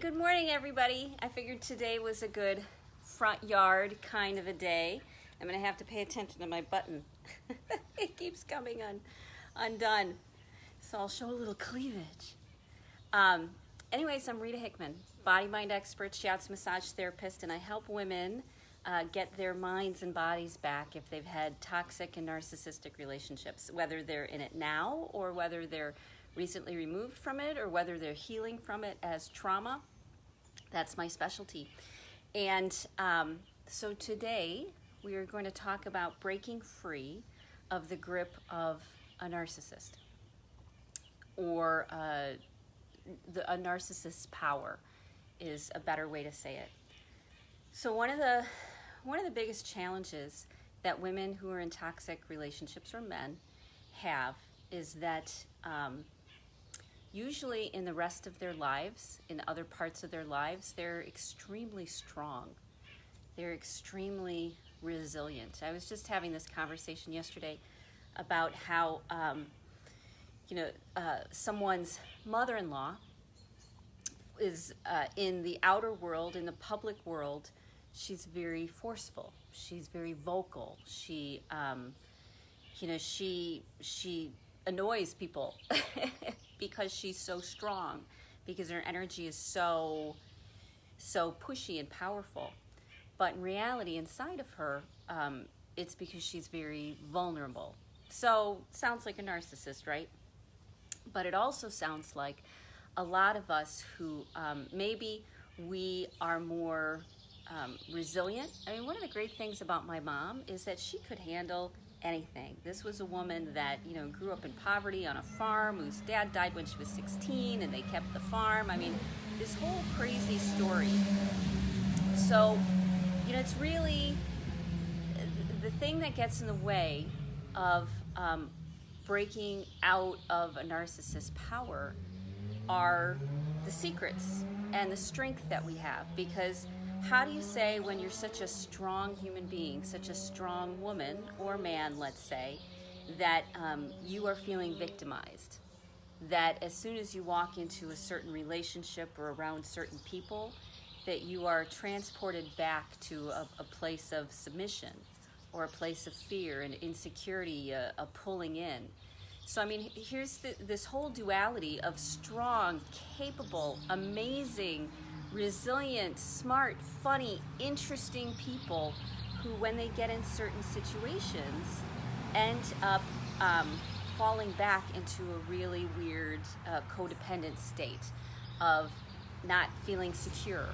Good morning, everybody. I figured today was a good front yard kind of a day. I'm going to have to pay attention to my button. It keeps coming undone. So I'll show a little cleavage. Anyways, I'm Rita Hickman, body-mind expert, shiatsu massage therapist, and I help women get their minds and bodies back if they've had toxic and narcissistic relationships, whether they're in it now or whether they're recently removed from it or whether they're healing from it as trauma. That's my specialty. And so today we are going to talk about breaking free of the grip of a narcissist, or a narcissist's power is a better way to say it. So one of the biggest challenges that women who are in toxic relationships, or men, have is that usually in the rest of their lives, in other parts of their lives, they're extremely strong. They're extremely resilient. I was just having this conversation yesterday about how, someone's mother-in-law is in the outer world, in the public world, she's very forceful. She's very vocal. She annoys people because she's so strong, because her energy is so pushy and powerful. But in reality, inside of her, it's because she's very vulnerable. So sounds like a narcissist, right? But it also sounds like a lot of us who maybe we are more resilient. I mean, one of the great things about my mom is that she could handle anything. This was a woman that, grew up in poverty on a farm, whose dad died when she was 16, and they kept the farm. I mean, this whole crazy story. So, it's really the thing that gets in the way of breaking out of a narcissist's power are the secrets and the strength that we have. Because how do you say, when you're such a strong human being, such a strong woman or man, let's say, that you are feeling victimized? That as soon as you walk into a certain relationship or around certain people, that you are transported back to a place of submission or a place of fear and insecurity, a pulling in. So, I mean, here's this whole duality of strong, capable, amazing, resilient, smart, funny, interesting people who, when they get in certain situations, end up falling back into a really weird codependent state of not feeling secure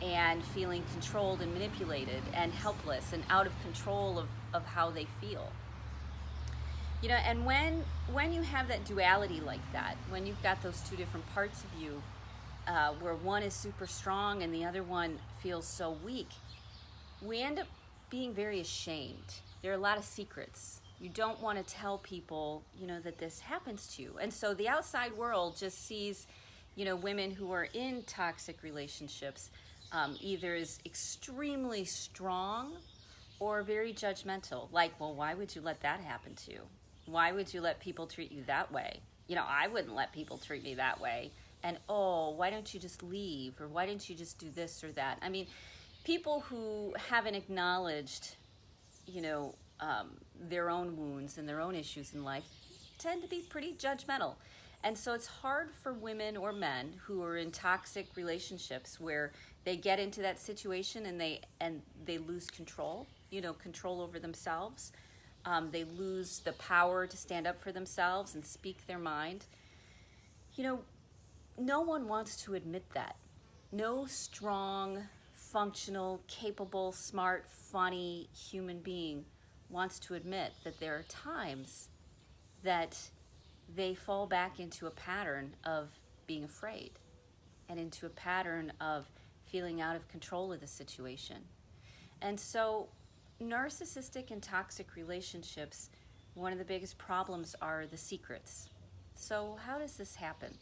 and feeling controlled and manipulated and helpless and out of control of how they feel. And when you have that duality like that, when you've got those two different parts of you, where one is super strong and the other one feels so weak, we end up being very ashamed. There are a lot of secrets. You don't want to tell people, that this happens to you. And so the outside world just sees, women who are in toxic relationships either as extremely strong or very judgmental. Like, well, why would you let that happen to you? Why would you let people treat you that way? I wouldn't let people treat me that way. And, oh, why don't you just leave? Or why don't you just do this or that? I mean, people who haven't acknowledged, their own wounds and their own issues in life tend to be pretty judgmental. And so it's hard for women or men who are in toxic relationships where they get into that situation and they lose control, control over themselves. They lose the power to stand up for themselves and speak their mind. No one wants to admit that. No strong, functional, capable, smart, funny human being wants to admit that there are times that they fall back into a pattern of being afraid and into a pattern of feeling out of control of the situation. And so narcissistic and toxic relationships, one of the biggest problems are the secrets. So how does this happen?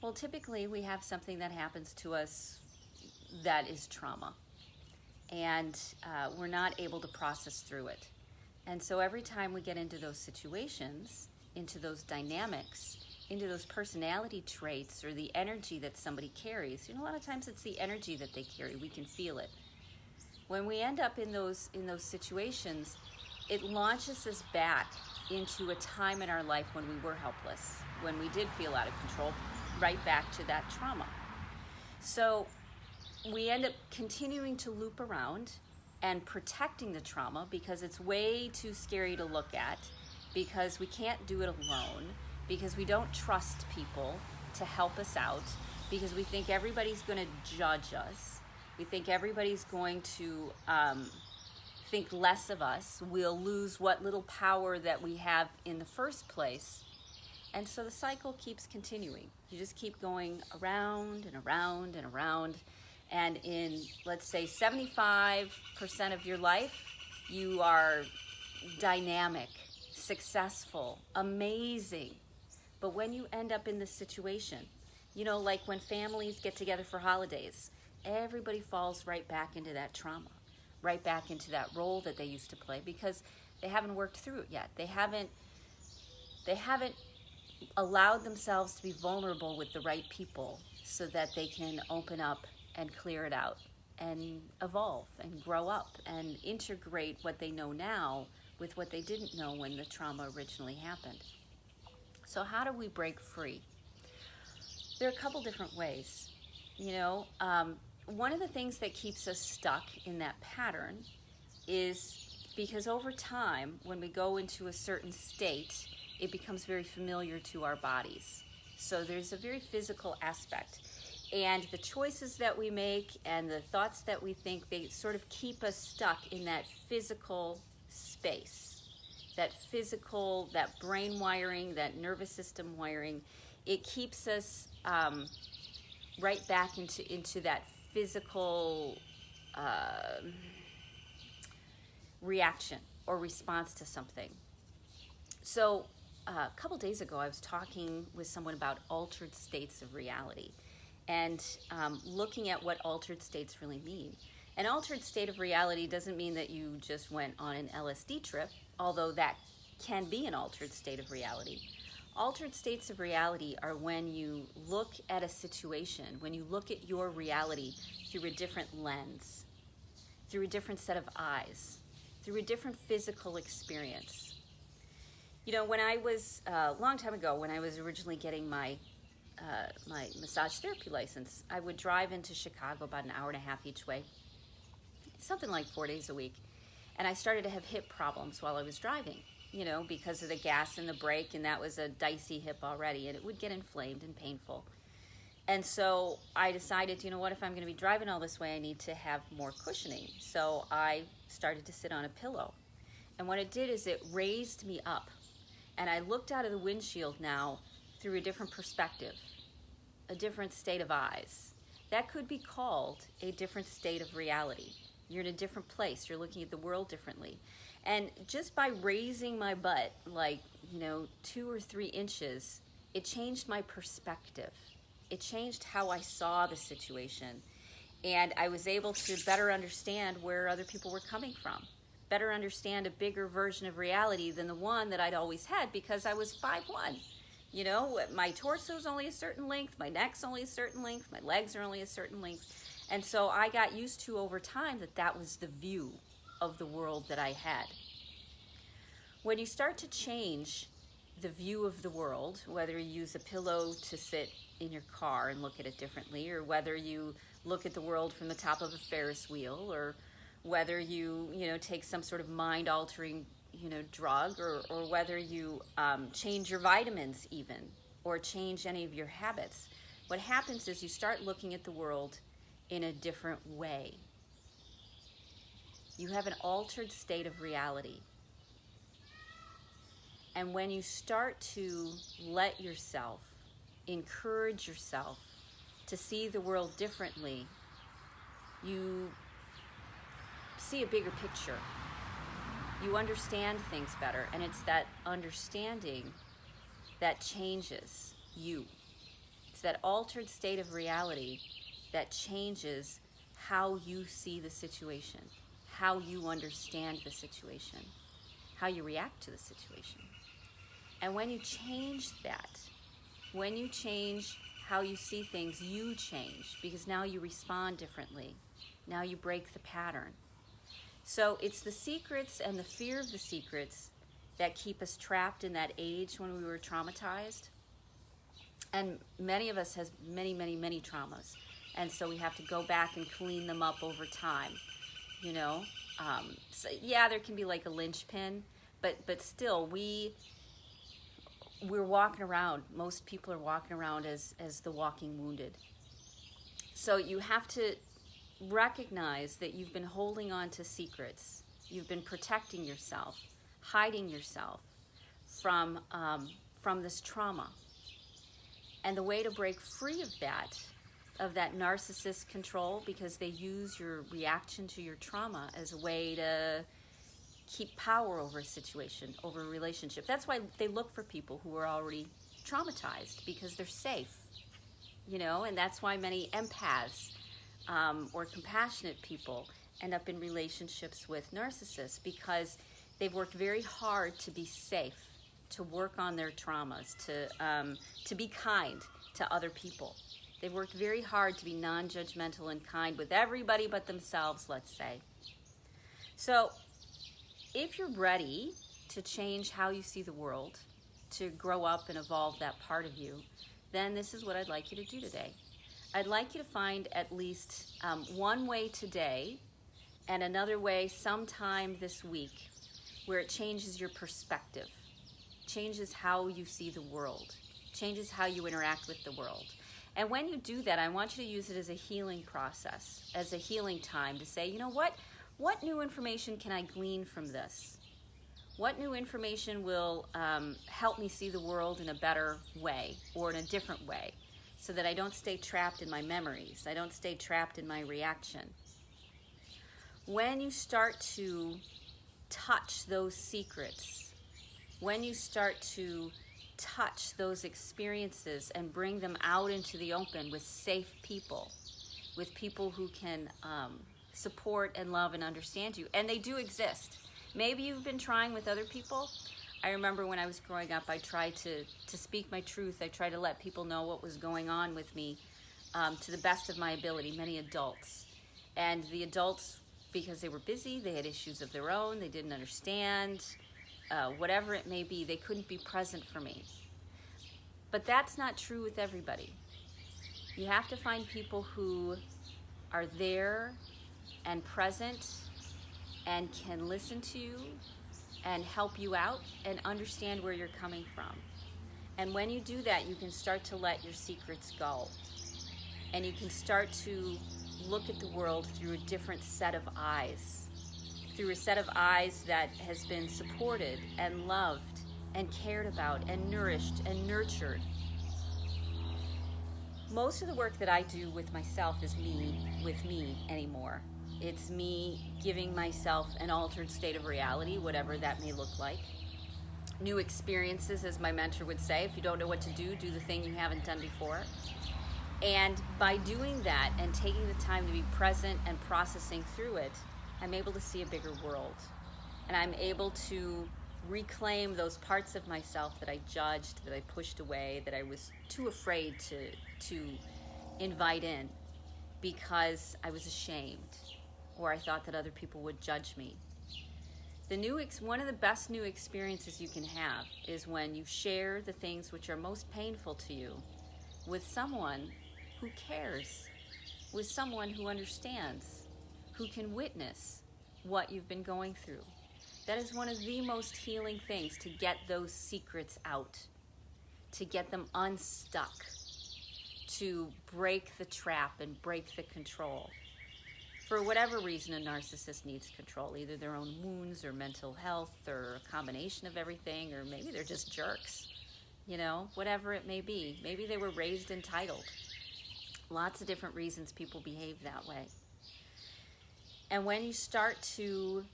Well, typically we have something that happens to us that is trauma, and we're not able to process through it. And so every time we get into those situations, into those dynamics, into those personality traits or the energy that somebody carries. A lot of times it's the energy that they carry. We can feel it. When we end up in those situations, it launches us back into a time in our life when we were helpless, when we did feel out of control, right back to that trauma. So we end up continuing to loop around and protecting the trauma because it's way too scary to look at, because we can't do it alone, because we don't trust people to help us out, because we think everybody's going to judge us. We think everybody's going to think less of us. We'll lose what little power that we have in the first place. And so the cycle keeps continuing. You just keep going around and around and around. And in, let's say, 75% of your life, you are dynamic, successful, amazing. But when you end up in this situation, like when families get together for holidays, everybody falls right back into that trauma, right back into that role that they used to play, because they haven't worked through it yet. They haven't allowed themselves to be vulnerable with the right people so that they can open up and clear it out and evolve and grow up and integrate what they know now with what they didn't know when the trauma originally happened. So how do we break free? There are a couple different ways. One of the things that keeps us stuck in that pattern is because over time, when we go into a certain state, it becomes very familiar to our bodies. So there's a very physical aspect. And the choices that we make and the thoughts that we think, they sort of keep us stuck in that physical space. That brain wiring, that nervous system wiring, it keeps us right back into that physical reaction or response to something. So a couple days ago, I was talking with someone about altered states of reality and looking at what altered states really mean. An altered state of reality doesn't mean that you just went on an LSD trip, although that can be an altered state of reality. Altered states of reality are when you look at a situation, when you look at your reality through a different lens, through a different set of eyes, through a different physical experience. When I was, a long time ago, when I was originally getting my massage therapy license, I would drive into Chicago about an hour and a half each way, something like 4 days a week. And I started to have hip problems while I was driving, because of the gas and the brake, and that was a dicey hip already, and it would get inflamed and painful. And so I decided, if I'm going to be driving all this way, I need to have more cushioning. So I started to sit on a pillow. And what it did is it raised me up. And I looked out of the windshield now through a different perspective, a different state of eyes. That could be called a different state of reality. You're in a different place. You're looking at the world differently. And just by raising my butt, 2 or 3 inches, it changed my perspective. It changed how I saw the situation. And I was able to better understand where other people were coming from, better understand a bigger version of reality than the one that I'd always had, because I was 5'1". My torso's only a certain length, my neck's only a certain length, my legs are only a certain length. And so I got used to over time that was the view of the world that I had. When you start to change the view of the world, whether you use a pillow to sit in your car and look at it differently, or whether you look at the world from the top of a Ferris wheel, or whether you take some sort of mind-altering drug, or whether you change your vitamins even, or change any of your habits, what happens is you start looking at the world in a different way. You have an altered state of reality. And when you start to let yourself, encourage yourself to see the world differently, you see a bigger picture. You understand things better, and it's that understanding that changes you. It's that altered state of reality that changes how you see the situation, how you understand the situation, how you react to the situation. And when you change that, When you change how you see things, you change, because now you respond differently. Now you break the pattern. So it's the secrets and the fear of the secrets that keep us trapped in that age when we were traumatized. And many of us has many, many, many traumas. And so we have to go back and clean them up over time, you know. So yeah, there can be like a linchpin, but still we're walking around. Most people are walking around as the walking wounded. So you have to recognize that you've been holding on to secrets. You've been protecting yourself, hiding yourself from this trauma. And the way to break free of that narcissist control, because they use your reaction to your trauma as a way to keep power over a situation, over a relationship. That's why they look for people who are already traumatized, because they're safe, you know, and that's why many empaths or compassionate people end up in relationships with narcissists, because they've worked very hard to be safe, to work on their traumas, to be kind to other people. They've worked very hard to be non-judgmental and kind with everybody but themselves, let's say. So if you're ready to change how you see the world, to grow up and evolve that part of you, then this is what I'd like you to do today. I'd like you to find at least one way today and another way sometime this week where it changes your perspective, changes how you see the world, changes how you interact with the world. And when you do that, I want you to use it as a healing process, as a healing time to say, you know what new information can I glean from this? What new information will help me see the world in a better way or in a different way, so that I don't stay trapped in my memories, I don't stay trapped in my reaction. When you start to touch those secrets, when you start to touch those experiences and bring them out into the open with safe people, with people who can support and love and understand you, and they do exist. Maybe you've been trying with other people. I remember when I was growing up, I tried to speak my truth. I tried to let people know what was going on with me to the best of my ability, many adults. And the adults, because they were busy, they had issues of their own, they didn't understand, whatever it may be, they couldn't be present for me. But that's not true with everybody. You have to find people who are there and present and can listen to you and help you out and understand where you're coming from. And when you do that, you can start to let your secrets go. And you can start to look at the world through a different set of eyes, through a set of eyes that has been supported and loved and cared about and nourished and nurtured. Most of the work that I do with myself is me with me anymore. It's me giving myself an altered state of reality, whatever that may look like. New experiences, as my mentor would say. If you don't know what to do the thing you haven't done before. And by doing that and taking the time to be present and processing through it, I'm able to see a bigger world. And I'm able to reclaim those parts of myself that I judged, that I pushed away, that I was too afraid to invite in because I was ashamed, or I thought that other people would judge me. One of the best new experiences you can have is when you share the things which are most painful to you with someone who cares, with someone who understands, who can witness what you've been going through. That is one of the most healing things, to get those secrets out, to get them unstuck, to break the trap and break the control. For whatever reason, a narcissist needs control, either their own wounds or mental health or a combination of everything, or maybe they're just jerks, you know, whatever it may be. Maybe they were raised entitled. Lots of different reasons people behave that way. And when you start to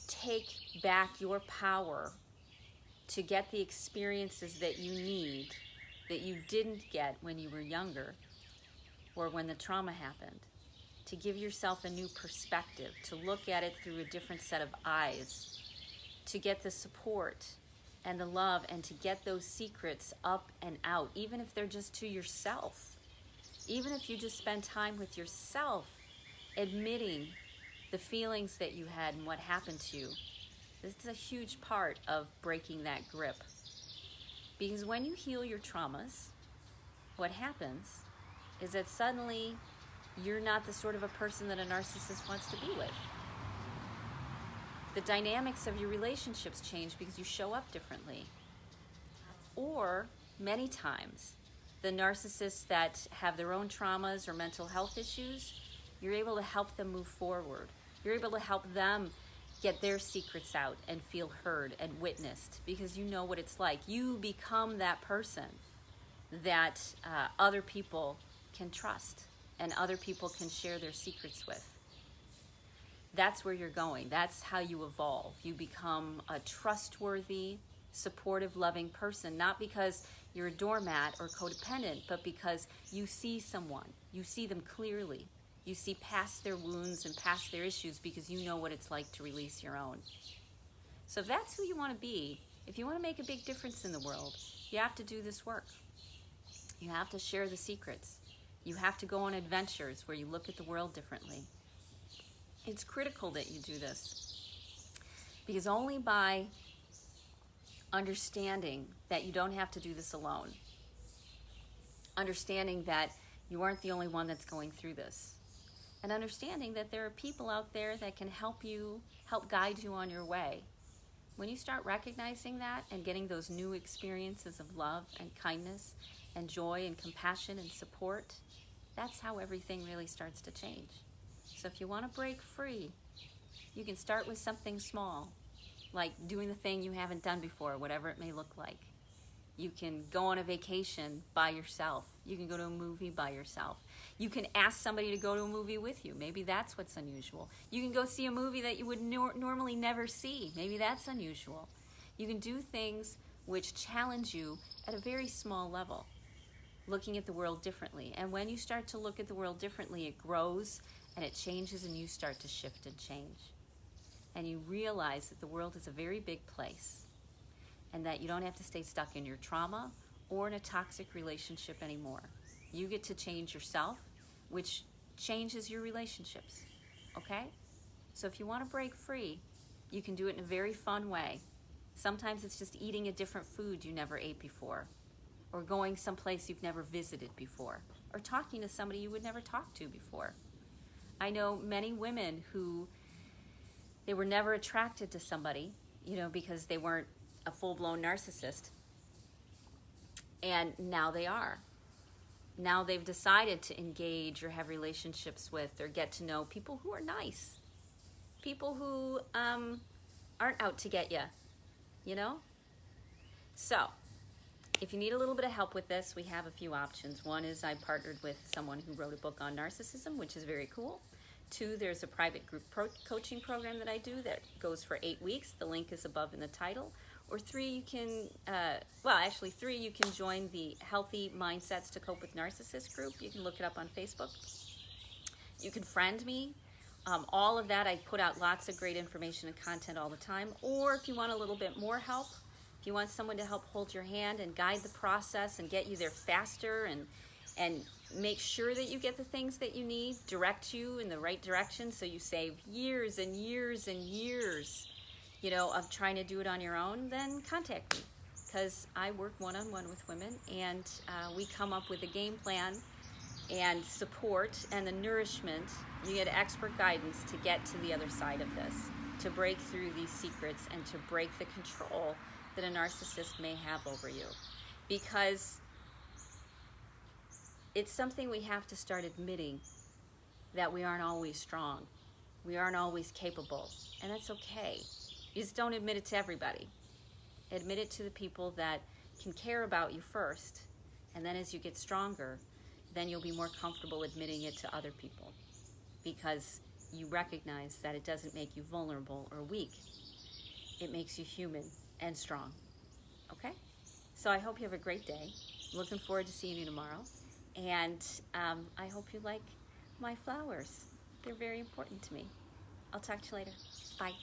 take back your power to get the experiences that you need, that you didn't get when you were younger or when the trauma happened, to give yourself a new perspective, to look at it through a different set of eyes, to get the support and the love, and to get those secrets up and out, even if they're just to yourself. Even if you just spend time with yourself, admitting the feelings that you had and what happened to you. This is a huge part of breaking that grip. Because when you heal your traumas, what happens is that suddenly you're not the sort of a person that a narcissist wants to be with. The dynamics of your relationships change because you show up differently. Or many times, the narcissists that have their own traumas or mental health issues, you're able to help them move forward. You're able to help them get their secrets out and feel heard and witnessed, because you know what it's like. You become that person that other people can trust and other people can share their secrets with. That's where you're going. That's how you evolve. You become a trustworthy, supportive, loving person, not because you're a doormat or codependent, but because you see someone. You see them clearly. You see past their wounds and past their issues because you know what it's like to release your own. So if that's who you want to be, if you want to make a big difference in the world, you have to do this work. You have to share the secrets. You have to go on adventures where you look at the world differently. It's critical that you do this, because only by understanding that you don't have to do this alone, understanding that you aren't the only one that's going through this, and understanding that there are people out there that can help you, help guide you on your way. When you start recognizing that and getting those new experiences of love and kindness and joy and compassion and support, that's how everything really starts to change. So if you want to break free, you can start with something small, like doing the thing you haven't done before, whatever it may look like. You can go on a vacation by yourself. You can go to a movie by yourself. You can ask somebody to go to a movie with you. Maybe that's what's unusual. You can go see a movie that you would normally never see. Maybe that's unusual. You can do things which challenge you at a very small level, looking at the world differently. And when you start to look at the world differently, it grows and it changes, and you start to shift and change. And you realize that the world is a very big place, and that you don't have to stay stuck in your trauma or in a toxic relationship anymore. You get to change yourself, which changes your relationships, okay? So if you want to break free, you can do it in a very fun way. Sometimes it's just eating a different food you never ate before, or going someplace you've never visited before, or talking to somebody you would never talk to before. I know many women who, they were never attracted to somebody, because they weren't a full-blown narcissist, and now they are. Now they've decided to engage or have relationships with or get to know people who are nice, people who aren't out to get you, So if you need a little bit of help with this, we have a few options. One is I partnered with someone who wrote a book on narcissism, which is very cool. 2, there's a private group coaching program that I do that goes for 8 weeks. The link is above in the title. Or 3, you can, 3, you can join the Healthy Mindsets to Cope with Narcissists group. You can look it up on Facebook. You can friend me. All of that, I put out lots of great information and content all the time. Or if you want a little bit more help, if you want someone to help hold your hand and guide the process and get you there faster and make sure that you get the things that you need, direct you in the right direction so you save years and years and years, of trying to do it on your own, then contact me, because I work one-on-one with women, and we come up with a game plan and support and the nourishment. You get expert guidance to get to the other side of this, to break through these secrets and to break the control that a narcissist may have over you. Because it's something we have to start admitting, that we aren't always strong. We aren't always capable, and that's okay. You just don't admit it to everybody. Admit it to the people that can care about you first, and then as you get stronger, then you'll be more comfortable admitting it to other people, because you recognize that it doesn't make you vulnerable or weak. It makes you human and strong, okay? So I hope you have a great day. Looking forward to seeing you tomorrow. And I hope you like my flowers. They're very important to me. I'll talk to you later. Bye.